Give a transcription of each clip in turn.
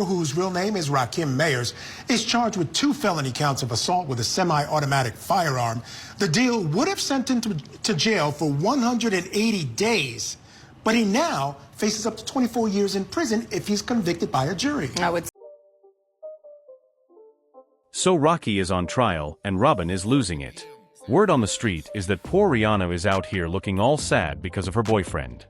whose real name is Rakim Mayers, is charged with 2 felony counts of assault with a semi-automatic firearm. The deal would have sent him to jail for 180 days, but he now faces up to 24 years in prison if he's convicted by a jury. So Rocky is on trial, and Robin is losing it. Word on the street is that poor Rihanna is out here looking all sad because of her boyfriend.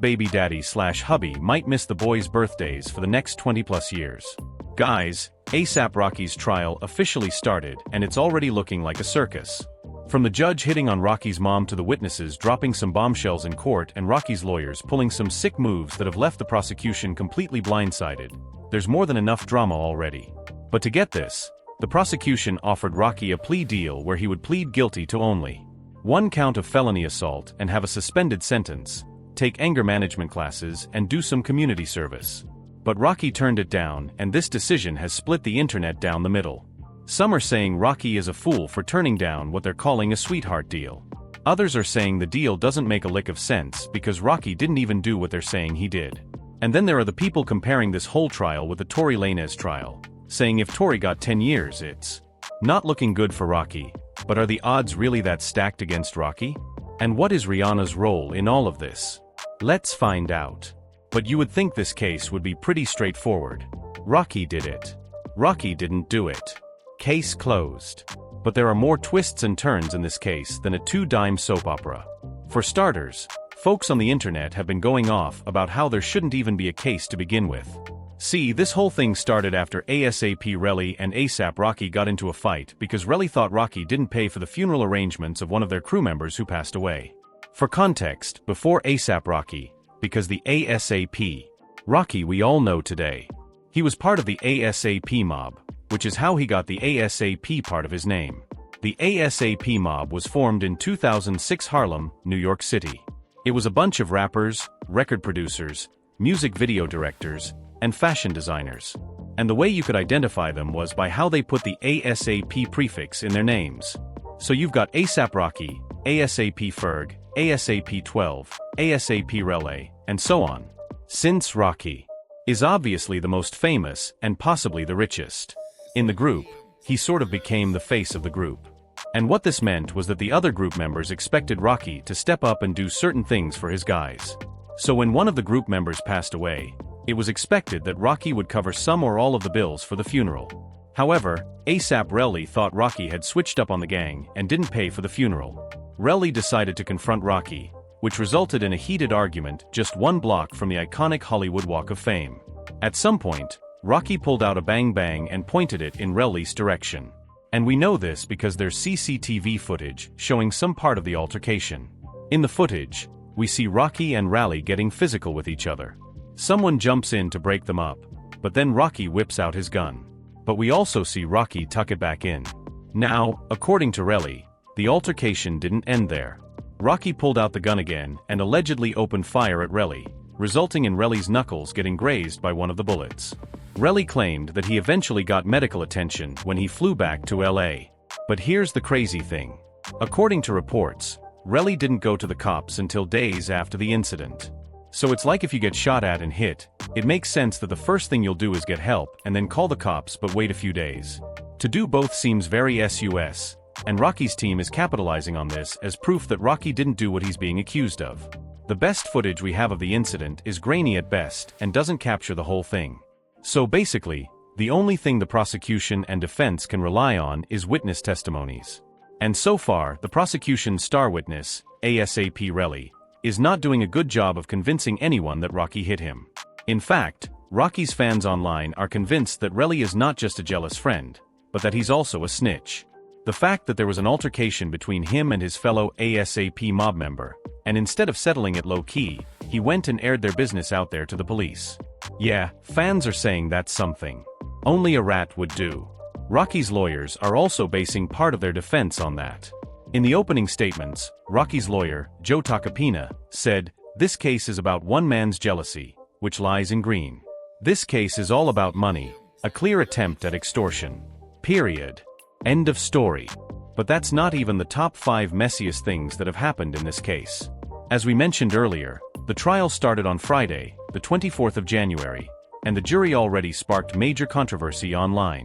Baby daddy hubby might miss the boys' birthdays for the next 20+ years. Guys, A$AP Rocky's trial officially started, and it's already looking like a circus. From the judge hitting on Rocky's mom to the witnesses dropping some bombshells in court and Rocky's lawyers pulling some sick moves that have left the prosecution completely blindsided, there's more than enough drama already. But to get this, the prosecution offered Rocky a plea deal where he would plead guilty to only 1 count of felony assault and have a suspended sentence, take anger management classes, and do some community service. But Rocky turned it down, and this decision has split the internet down the middle. Some are saying Rocky is a fool for turning down what they're calling a sweetheart deal. Others are saying the deal doesn't make a lick of sense because Rocky didn't even do what they're saying he did. And then there are the people comparing this whole trial with the Tory Lanez trial, saying if Tory got 10 years it's not looking good for Rocky. But are the odds really that stacked against Rocky? And what is Rihanna's role in all of this? Let's find out. But you would think this case would be pretty straightforward. Rocky did it. Rocky didn't do it. Case closed. But there are more twists and turns in this case than a 2-dime soap opera. For starters, folks on the internet have been going off about how there shouldn't even be a case to begin with. See, this whole thing started after A$AP Relly and A$AP Rocky got into a fight because Relly thought Rocky didn't pay for the funeral arrangements of one of their crew members who passed away. For context, before A$AP Rocky, because the A$AP Rocky we all know today, he was part of the A$AP mob, which is how he got the A$AP part of his name. The A$AP mob was formed in 2006 Harlem, New York City. It was a bunch of rappers, record producers, music video directors, and fashion designers. And the way you could identify them was by how they put the A$AP prefix in their names. So you've got A$AP Rocky, A$AP Ferg, A$AP 12, A$AP Relay, and so on. Since Rocky is obviously the most famous and possibly the richest in the group, he sort of became the face of the group. And what this meant was that the other group members expected Rocky to step up and do certain things for his guys. So when one of the group members passed away, it was expected that Rocky would cover some or all of the bills for the funeral. However, A$AP Relly thought Rocky had switched up on the gang and didn't pay for the funeral. Relly decided to confront Rocky, which resulted in a heated argument just 1 block from the iconic Hollywood Walk of Fame. At some point, Rocky pulled out a bang-bang and pointed it in Relly's direction. And we know this because there's CCTV footage showing some part of the altercation. In the footage, we see Rocky and Rally getting physical with each other. Someone jumps in to break them up, but then Rocky whips out his gun. But we also see Rocky tuck it back in. Now, according to Relly, the altercation didn't end there. Rocky pulled out the gun again and allegedly opened fire at Relly, resulting in Relly's knuckles getting grazed by one of the bullets. Relly claimed that he eventually got medical attention when he flew back to LA. But here's the crazy thing. According to reports, Relly didn't go to the cops until days after the incident. So it's like if you get shot at and hit, it makes sense that the first thing you'll do is get help and then call the cops but wait a few days. To do both seems very sus, and Rocky's team is capitalizing on this as proof that Rocky didn't do what he's being accused of. The best footage we have of the incident is grainy at best and doesn't capture the whole thing. So basically, the only thing the prosecution and defense can rely on is witness testimonies. And so far, the prosecution's star witness, A$AP Relly, is not doing a good job of convincing anyone that Rocky hit him. In fact, Rocky's fans online are convinced that Relly is not just a jealous friend, but that he's also a snitch. The fact that there was an altercation between him and his fellow A$AP mob member, and instead of settling it low-key, he went and aired their business out there to the police. Yeah, fans are saying that's something only a rat would do. Rocky's lawyers are also basing part of their defense on that. In the opening statements, Rocky's lawyer, Joe Tacopina, said, "This case is about one man's jealousy, which lies in green. This case is all about money, a clear attempt at extortion. Period. End of story." But that's not even the top 5 messiest things that have happened in this case. As we mentioned earlier, the trial started on Friday, the 24th of January, and the jury already sparked major controversy online.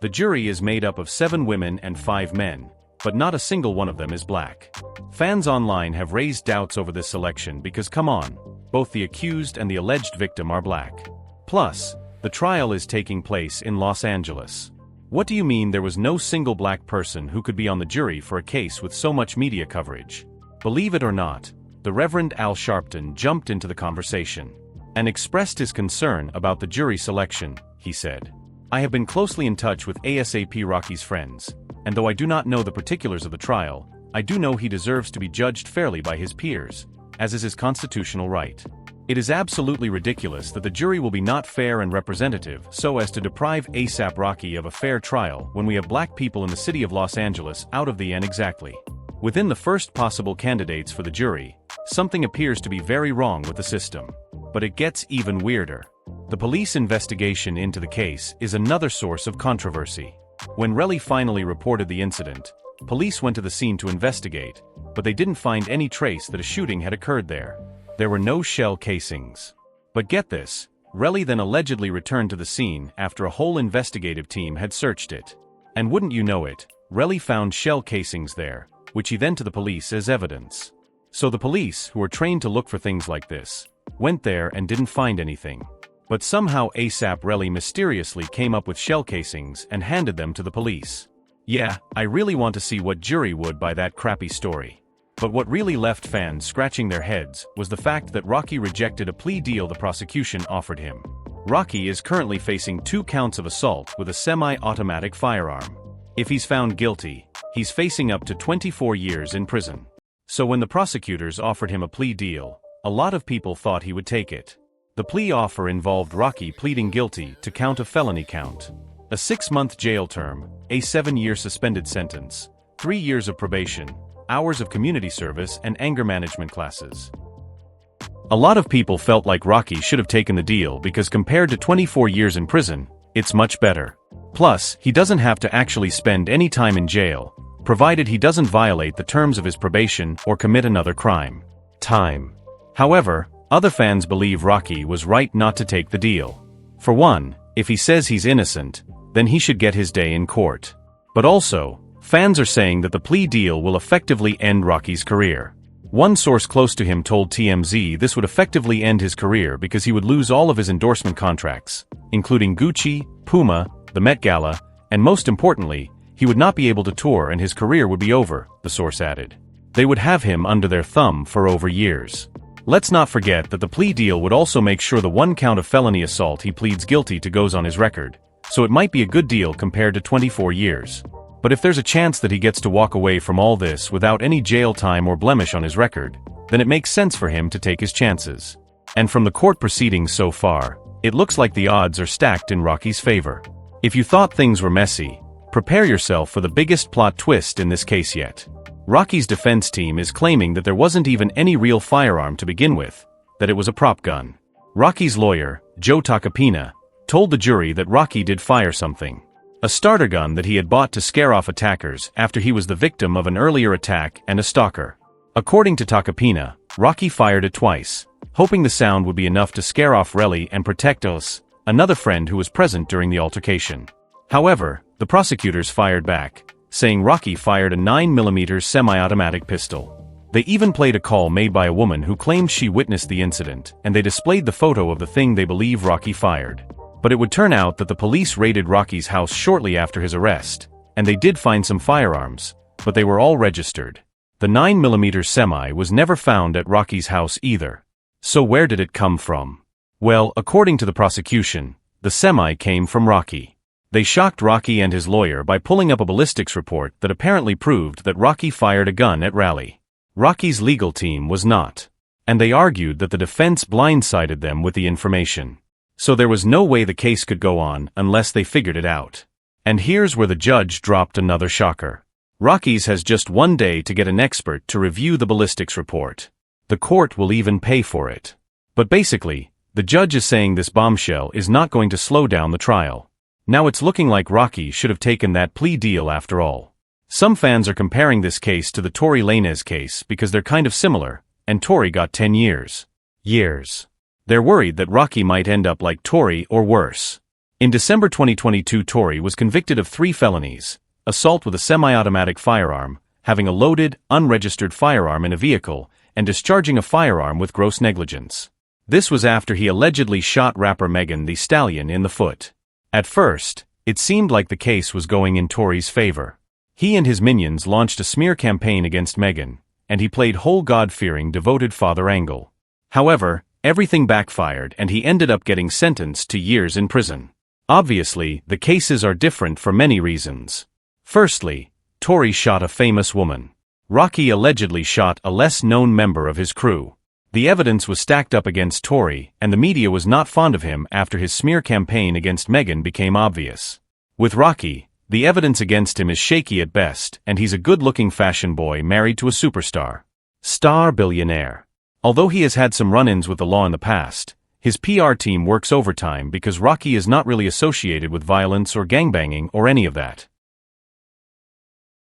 The jury is made up of 7 women and 5 men, but not a single one of them is black. Fans online have raised doubts over this selection because, come on, both the accused and the alleged victim are black. Plus, the trial is taking place in Los Angeles. What do you mean there was no single black person who could be on the jury for a case with so much media coverage? Believe it or not, the Reverend Al Sharpton jumped into the conversation and expressed his concern about the jury selection. He said, "I have been closely in touch with ASAP Rocky's friends, and though I do not know the particulars of the trial, I do know he deserves to be judged fairly by his peers, as is his constitutional right. It is absolutely ridiculous that the jury will be not fair and representative so as to deprive ASAP Rocky of a fair trial when we have black people in the city of Los Angeles out of the N exactly. Within the first possible candidates for the jury, something appears to be very wrong with the system. But it gets even weirder. The police investigation into the case is another source of controversy. When Relly finally reported the incident, police went to the scene to investigate, but they didn't find any trace that a shooting had occurred there. There were no shell casings. But get this, Relly then allegedly returned to the scene after a whole investigative team had searched it. And wouldn't you know it, Relly found shell casings there, which he then to the police as evidence. So the police, who are trained to look for things like this, went there and didn't find anything. But somehow ASAP Relly mysteriously came up with shell casings and handed them to the police. Yeah, I really want to see what jury would buy that crappy story. But what really left fans scratching their heads was the fact that Rocky rejected a plea deal the prosecution offered him. Rocky is currently facing 2 counts of assault with a semi-automatic firearm. If he's found guilty, he's facing up to 24 years in prison. So when the prosecutors offered him a plea deal, a lot of people thought he would take it. The plea offer involved Rocky pleading guilty to count a felony count. A 6-month jail term, a 7-year suspended sentence, 3 years of probation, hours of community service and anger management classes. A lot of people felt like Rocky should have taken the deal because compared to 24 years in prison, it's much better. Plus, he doesn't have to actually spend any time in jail, provided he doesn't violate the terms of his probation or commit another crime. However, other fans believe Rocky was right not to take the deal. For one, if he says he's innocent, then he should get his day in court. But also, fans are saying that the plea deal will effectively end Rocky's career. One source close to him told TMZ this would effectively end his career because he would lose all of his endorsement contracts, including Gucci, Puma, the Met Gala, and most importantly, he would not be able to tour and his career would be over, the source added. They would have him under their thumb for over years. Let's not forget that the plea deal would also make sure the 1 count of felony assault he pleads guilty to goes on his record, so it might be a good deal compared to 24 years. But if there's a chance that he gets to walk away from all this without any jail time or blemish on his record, then it makes sense for him to take his chances. And from the court proceedings so far, it looks like the odds are stacked in Rocky's favor. If you thought things were messy, prepare yourself for the biggest plot twist in this case yet. Rocky's defense team is claiming that there wasn't even any real firearm to begin with, that it was a prop gun. Rocky's lawyer, Joe Tacopina, told the jury that Rocky did fire something. A starter gun that he had bought to scare off attackers after he was the victim of an earlier attack and a stalker. According to Tacopina, Rocky fired it twice, hoping the sound would be enough to scare off Relly and protect us, another friend who was present during the altercation. However, the prosecutors fired back, saying Rocky fired a 9mm semi-automatic pistol. They even played a call made by a woman who claimed she witnessed the incident, and they displayed the photo of the thing they believe Rocky fired. But it would turn out that the police raided Rocky's house shortly after his arrest, and they did find some firearms, but they were all registered. The 9mm semi was never found at Rocky's house either. So where did it come from? Well, according to the prosecution, the semi came from Rocky. They shocked Rocky and his lawyer by pulling up a ballistics report that apparently proved that Rocky fired a gun at Raleigh. Rocky's legal team was not. And they argued that the defense blindsided them with the information. So there was no way the case could go on unless they figured it out. And here's where the judge dropped another shocker. Rocky's has just 1 day to get an expert to review the ballistics report. The court will even pay for it. But basically, the judge is saying this bombshell is not going to slow down the trial. Now it's looking like Rocky should have taken that plea deal after all. Some fans are comparing this case to the Tory Lanez case because they're kind of similar, and Tory got 10 years. They're worried that Rocky might end up like Tori or worse. In December 2022, Tori was convicted of 3 felonies: assault with a semi-automatic firearm, having a loaded, unregistered firearm in a vehicle, and discharging a firearm with gross negligence. This was after he allegedly shot rapper Megan Thee Stallion in the foot. At first, it seemed like the case was going in Tori's favor. He and his minions launched a smear campaign against Megan, and he played whole God-fearing, devoted father angle. However, everything backfired and he ended up getting sentenced to years in prison. Obviously, the cases are different for many reasons. Firstly, Tori shot a famous woman. Rocky allegedly shot a less-known member of his crew. The evidence was stacked up against Tori, and the media was not fond of him after his smear campaign against Megan became obvious. With Rocky, the evidence against him is shaky at best, and he's a good-looking fashion boy married to a superstar. Star billionaire. Although he has had some run-ins with the law in the past, his PR team works overtime because Rocky is not really associated with violence or gangbanging or any of that.